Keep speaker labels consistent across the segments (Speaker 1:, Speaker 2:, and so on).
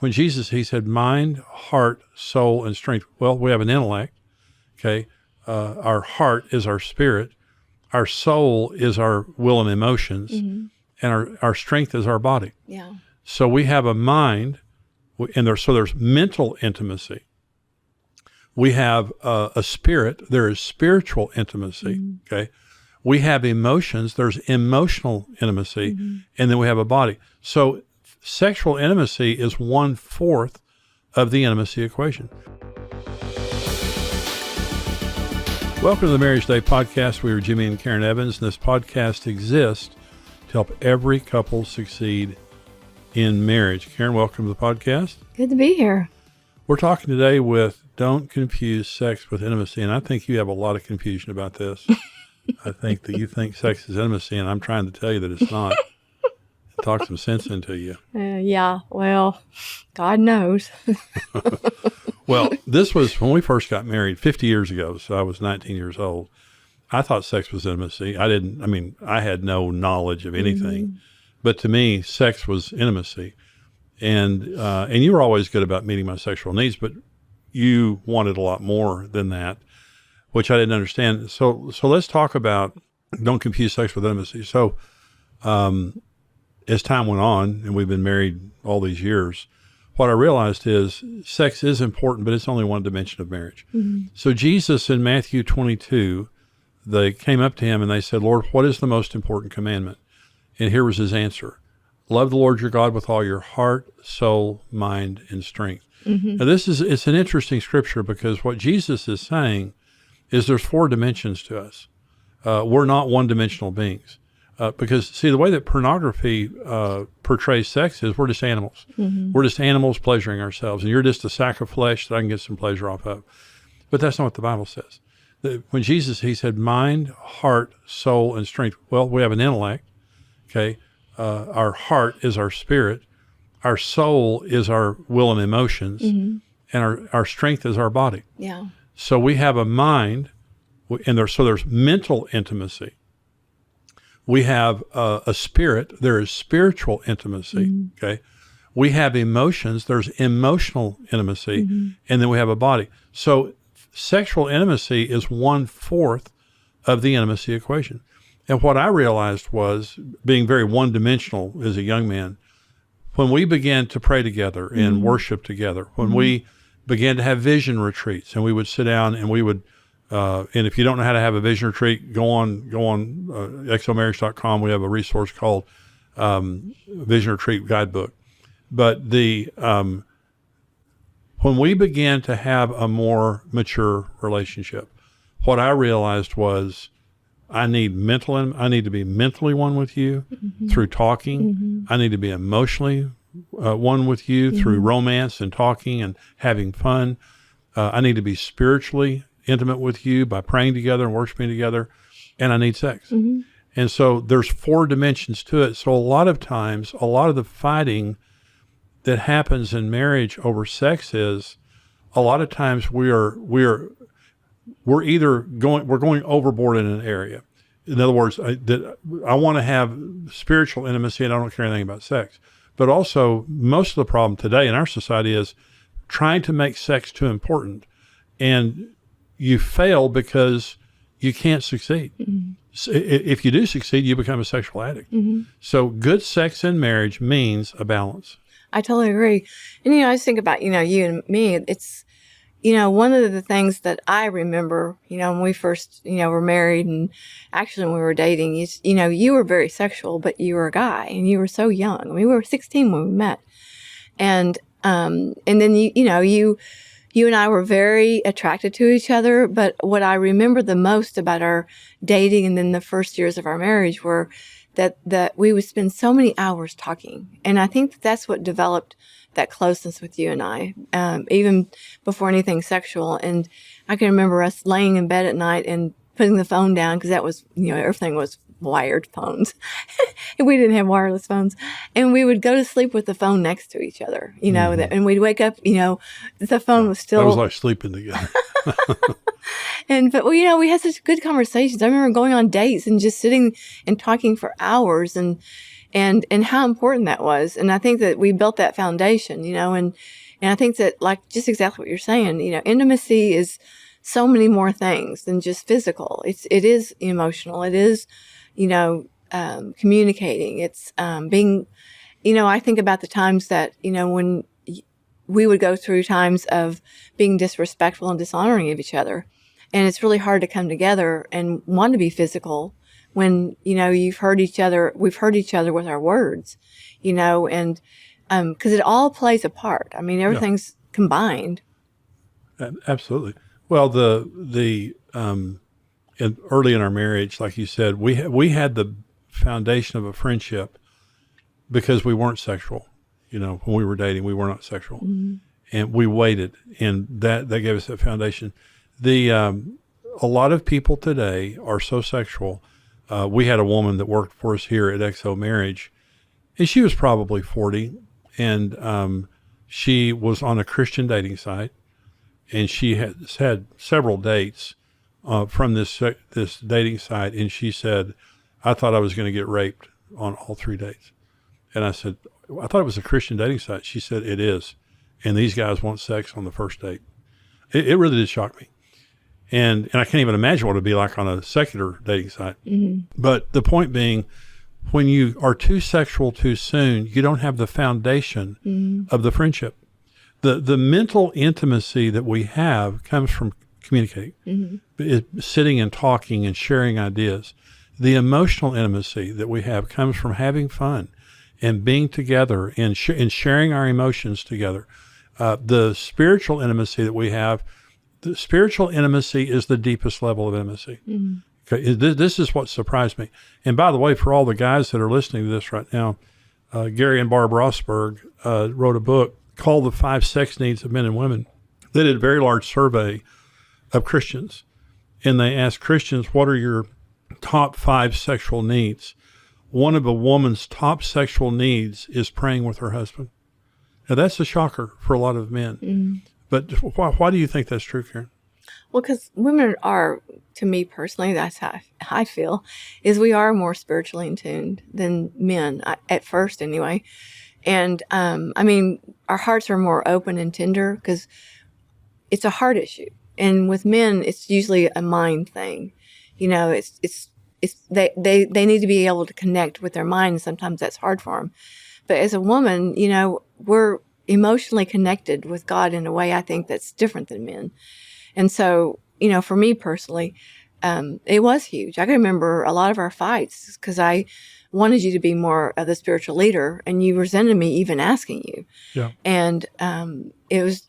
Speaker 1: when Jesus, he said, mind, heart, soul, and strength. Well, we have an intellect, okay? Our heart is our spirit. Our soul is our will and emotions. And our strength is our body.
Speaker 2: Yeah.
Speaker 1: So we have a mind, and there's mental intimacy. We have a spirit. There is spiritual intimacy, okay? We have emotions. There's emotional intimacy. And then we have a body. So sexual intimacy is 1/4 of the intimacy equation. Welcome to the Marriage Today podcast. We are Jimmy and Karen Evans, and this podcast exists to help every couple succeed in marriage. Karen, welcome to the podcast.
Speaker 2: Good to be here.
Speaker 1: We're talking today with don't confuse sex with intimacy, and I think you have a lot of confusion about this. I think that you think sex is intimacy, and I'm trying to tell you that it's not. Talk some sense into you.
Speaker 2: Yeah, well, God knows.
Speaker 1: Well, this was when we first got married 50 years ago, so I was 19 years old. I thought sex was intimacy. I had no knowledge of anything. But to me, sex was intimacy. And you were always good about meeting my sexual needs, but you wanted a lot more than that, which I didn't understand. So let's talk about don't confuse sex with intimacy. So as time went on, and we've been married all these years, what I realized is sex is important, but it's only one dimension of marriage. So Jesus in Matthew 22, they came up to him and they said, Lord, what is the most important commandment? And here was his answer. Love the Lord your God with all your heart, soul, mind, and strength. Now it's an interesting scripture because what Jesus is saying is there's 4 dimensions to us. We're not one-dimensional beings. Because, see, the way that pornography portrays sex is we're just animals. We're just animals pleasuring ourselves, and you're just a sack of flesh that I can get some pleasure off of. But that's not what the Bible says. When Jesus, he said, mind, heart, soul, and strength. Well, we have an intellect, okay? Our heart is our spirit. Our soul is our will and emotions, and our strength is our body.
Speaker 2: Yeah.
Speaker 1: So we have a mind, and there's mental intimacy. We have a spirit. There is spiritual intimacy, okay? We have emotions. There's emotional intimacy, and then we have a body. So sexual intimacy is 1/4 of the intimacy equation. And what I realized was, being very one-dimensional as a young man, when we began to pray together and worship together, when we began to have vision retreats, and we would sit down and we would and if you don't know how to have a vision retreat, go on exomarriage.com. We have a resource called Vision Retreat Guidebook. But when we began to have a more mature relationship, what I realized was I need to be mentally one with you through talking. I need to be emotionally one with you through romance and talking and having fun. I need to be spiritually intimate with you by praying together and worshiping together, and I need sex. And so there's 4 dimensions to it. So a lot of times, a lot of the fighting that happens in marriage over sex is a lot of times we're going overboard in an area. In other words, I want to have spiritual intimacy and I don't care anything about sex. But also, most of the problem today in our society is trying to make sex too important, and you fail because you can't succeed. So if you do succeed, you become a sexual addict. So good sex in marriage means a balance.
Speaker 2: I totally agree. And, I just think about, you and me, it's, one of the things that I remember, when we first, were married, and actually when we were dating, you were very sexual, but you were a guy and you were so young. I mean, we were 16 when we met. And then, you and I were very attracted to each other, but what I remember the most about our dating and then the first years of our marriage were that we would spend so many hours talking. And I think that's what developed that closeness with you and I, even before anything sexual. And I can remember us laying in bed at night and putting the phone down, because that was, everything was wired phones. We didn't have wireless phones. And we would go to sleep with the phone next to each other, and we'd wake up, the phone was still.
Speaker 1: That was like sleeping together.
Speaker 2: But we had such good conversations. I remember going on dates and just sitting and talking for hours. And and how important that was. And I think that we built that foundation, and I think that, like, just exactly what you're saying, intimacy is so many more things than just physical. It is emotional. It is, communicating. It's being, I think about the times that, when we would go through times of being disrespectful and dishonoring of each other. And it's really hard to come together and want to be physical when, we've hurt each other with our words, and because it all plays a part. I mean, everything's combined.
Speaker 1: Absolutely. Well, early in our marriage, like you said, we had the foundation of a friendship because we weren't sexual. When we were dating, we were not sexual, and we waited, and that gave us that foundation. A lot of people today are so sexual. We had a woman that worked for us here at XO Marriage, and she was probably 40, and she was on a Christian dating site, and she has had several dates from this dating site, and she said, "I thought I was going to get raped on all 3 dates," and I said, "I thought it was a Christian dating site." She said, "It is, and these guys want sex on the first date." It really did shock me. And I can't even imagine what it'd be like on a secular dating site. But the point being, when you are too sexual too soon, you don't have the foundation of the friendship. The mental intimacy that we have comes from communicating, sitting and talking and sharing ideas. The emotional intimacy that we have comes from having fun and being together and sharing our emotions together. The spiritual intimacy that we have, the spiritual intimacy is the deepest level of intimacy. Okay, this is what surprised me. And by the way, for all the guys that are listening to this right now, Gary and Barb Rossberg wrote a book called The 5 Sex Needs of Men and Women. They did a very large survey of Christians, and they asked Christians, what are your top 5 sexual needs? One of a woman's top sexual needs is praying with her husband. Now, that's a shocker for a lot of men. But why do you think that's true, Karen?
Speaker 2: Well, because women are, to me personally, that's how I feel, is we are more spiritually in tune than men, at first anyway. And, our hearts are more open and tender because it's a heart issue. And with men, it's usually a mind thing. They need to be able to connect with their mind, and sometimes that's hard for them. But as a woman, we're emotionally connected with God in a way I think that's different than men. And so, for me personally, it was huge. I can remember a lot of our fights because I wanted you to be more of the spiritual leader, and you resented me even asking you.
Speaker 1: Yeah.
Speaker 2: And it was,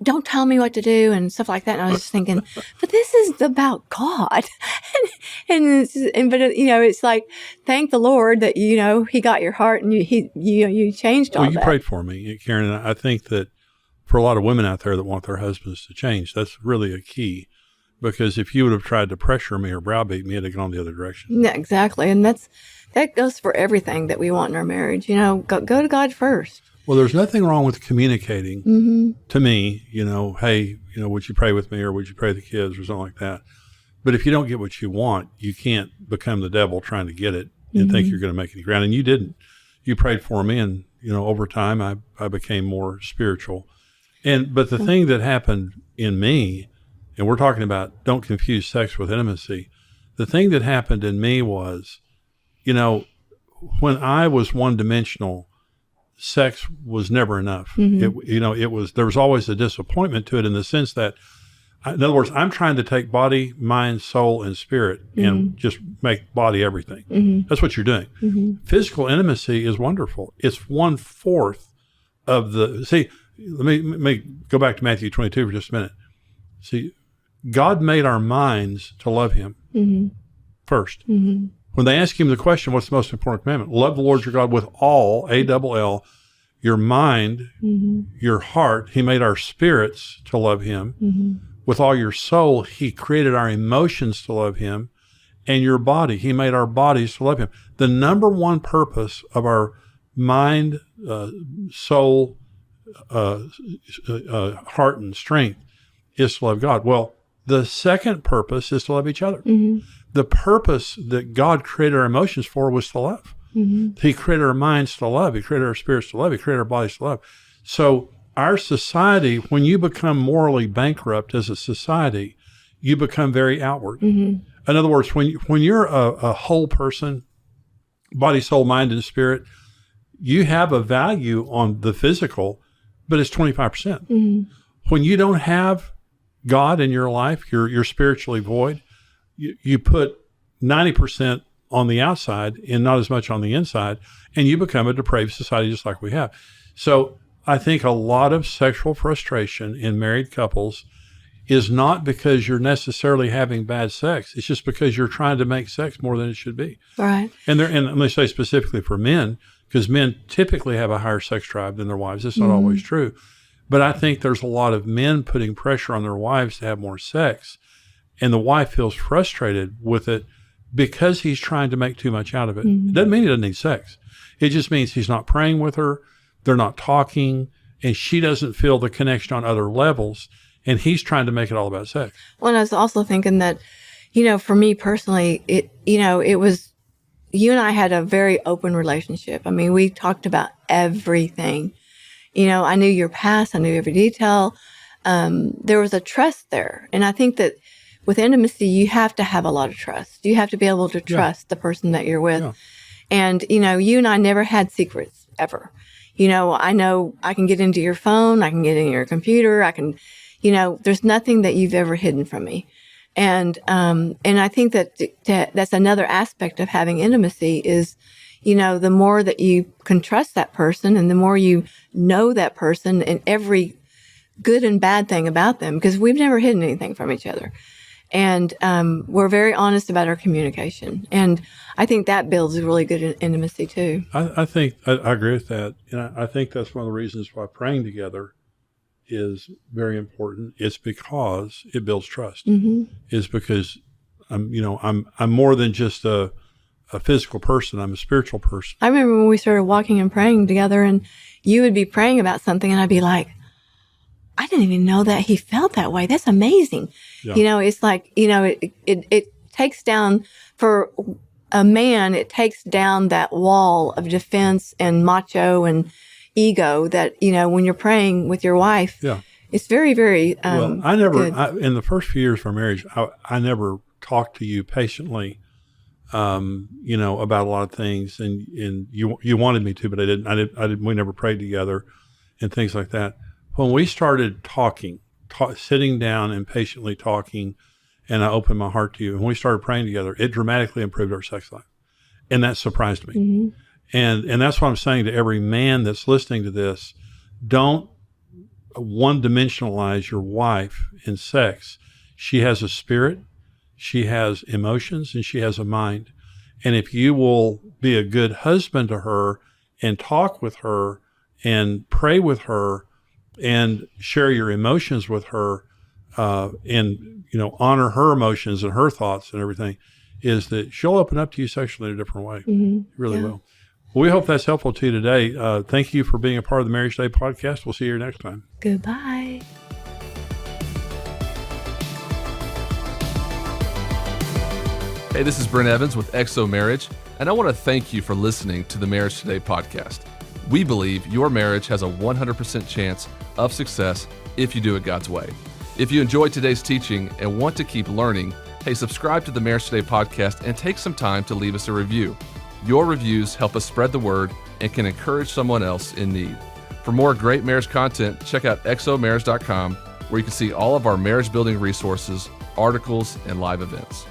Speaker 2: don't tell me what to do and stuff like that. And I was just thinking, but this is about God. It's like, thank the Lord that, he got your heart and you changed all that.
Speaker 1: Well, you prayed for me, Karen. And I think that for a lot of women out there that want their husbands to change, that's really a key. Because if you would have tried to pressure me or browbeat me, it'd have gone the other direction.
Speaker 2: Yeah, exactly. And that goes for everything that we want in our marriage. Go to God first.
Speaker 1: Well, there's nothing wrong with communicating to me, hey, would you pray with me, or would you pray with the kids, or something like that. But if you don't get what you want, you can't become the devil trying to get it and think you're going to make any ground. And you didn't. You prayed for me, and, over time I became more spiritual. But the thing that happened in me, and we're talking about don't confuse sex with intimacy. The thing that happened in me was, when I was one-dimensional, sex was never enough. There was always a disappointment to it in the sense that, in other words, I'm trying to take body, mind, soul, and spirit and just make body everything. That's what you're doing. Physical intimacy is wonderful. It's 1/4 of the, see, let me go back to Matthew 22 for just a minute. See, God made our minds to love him first. When they ask him the question, what's the most important commandment? Love the Lord your God with all, A-double-L, your mind, your heart. He made our spirits to love him. With all your soul, he created our emotions to love him. And your body, he made our bodies to love him. The number one purpose of our mind, soul, heart, and strength is to love God. Well, The second purpose is to love each other.
Speaker 2: Mm-hmm.
Speaker 1: The purpose that God created our emotions for was to love.
Speaker 2: Mm-hmm.
Speaker 1: He created our minds to love. He created our spirits to love. He created our bodies to love. So our society, when you become morally bankrupt as a society, you become very outward.
Speaker 2: Mm-hmm.
Speaker 1: In other words, when you're a whole person, body, soul, mind, and spirit, you have a value on the physical, but it's 25%.
Speaker 2: Mm-hmm.
Speaker 1: When you don't have God in your life, you're spiritually void, you put 90% on the outside and not as much on the inside, and you become a depraved society just like we have. So I think a lot of sexual frustration in married couples is not because you're necessarily having bad sex. It's just because you're trying to make sex more than it should be.
Speaker 2: Right.
Speaker 1: And let me say specifically for men, because men typically have a higher sex drive than their wives. It's not always true. But I think there's a lot of men putting pressure on their wives to have more sex, and the wife feels frustrated with it because he's trying to make too much out of it. It doesn't mean he doesn't need sex. It just means he's not praying with her, they're not talking, and she doesn't feel the connection on other levels, and he's trying to make it all about sex.
Speaker 2: Well, and I was also thinking that, for me personally, it was, you and I had a very open relationship. I mean, we talked about everything. I knew your past, I knew every detail. There was a trust there. And I think that with intimacy, you have to have a lot of trust. You have to be able to trust the person that you're with.
Speaker 1: Yeah.
Speaker 2: And, you and I never had secrets ever. I know I can get into your phone, I can get into your computer, I can, there's nothing that you've ever hidden from me. And I think that that's another aspect of having intimacy is, the more that you can trust that person and the more you know that person and every good and bad thing about them, because we've never hidden anything from each other. And we're very honest about our communication. And I think that builds a really good intimacy too.
Speaker 1: I think I agree with that. And I think that's one of the reasons why praying together is very important. It's because it builds trust. It's because I'm more than just a physical person. I'm a spiritual person.
Speaker 2: I remember when we started walking and praying together, and you would be praying about something, and I'd be like, I didn't even know that he felt that way. That's amazing. Yeah. It's like, it takes down, for a man, it takes down that wall of defense and macho and ego that, when you're praying with your wife, it's very, very,
Speaker 1: well, I never, in the first few years of our marriage, I never talked to you patiently, about a lot of things, and you wanted me to, but I didn't, we never prayed together and things like that. When we started talking, sitting down and patiently talking, and I opened my heart to you, and we started praying together, it dramatically improved our sex life. And that surprised me. And that's what I'm saying to every man that's listening to this. Don't one-dimensionalize your wife in sex. She has a spirit, she has emotions, and she has a mind. And if you will be a good husband to her and talk with her and pray with her and share your emotions with her, and honor her emotions and her thoughts and everything, is that she'll open up to you sexually in a different way. It really will. Well, we hope that's helpful to you today. Thank you for being a part of the Marriage Today podcast. We'll see you next time.
Speaker 2: Goodbye.
Speaker 3: Hey, this is Brent Evans with XO Marriage, and I want to thank you for listening to the Marriage Today podcast. We believe your marriage has a 100% chance of success if you do it God's way. If you enjoyed today's teaching and want to keep learning, hey, subscribe to the Marriage Today podcast and take some time to leave us a review. Your reviews help us spread the word and can encourage someone else in need. For more great marriage content, check out xomarriage.com, where you can see all of our marriage building resources, articles, and live events.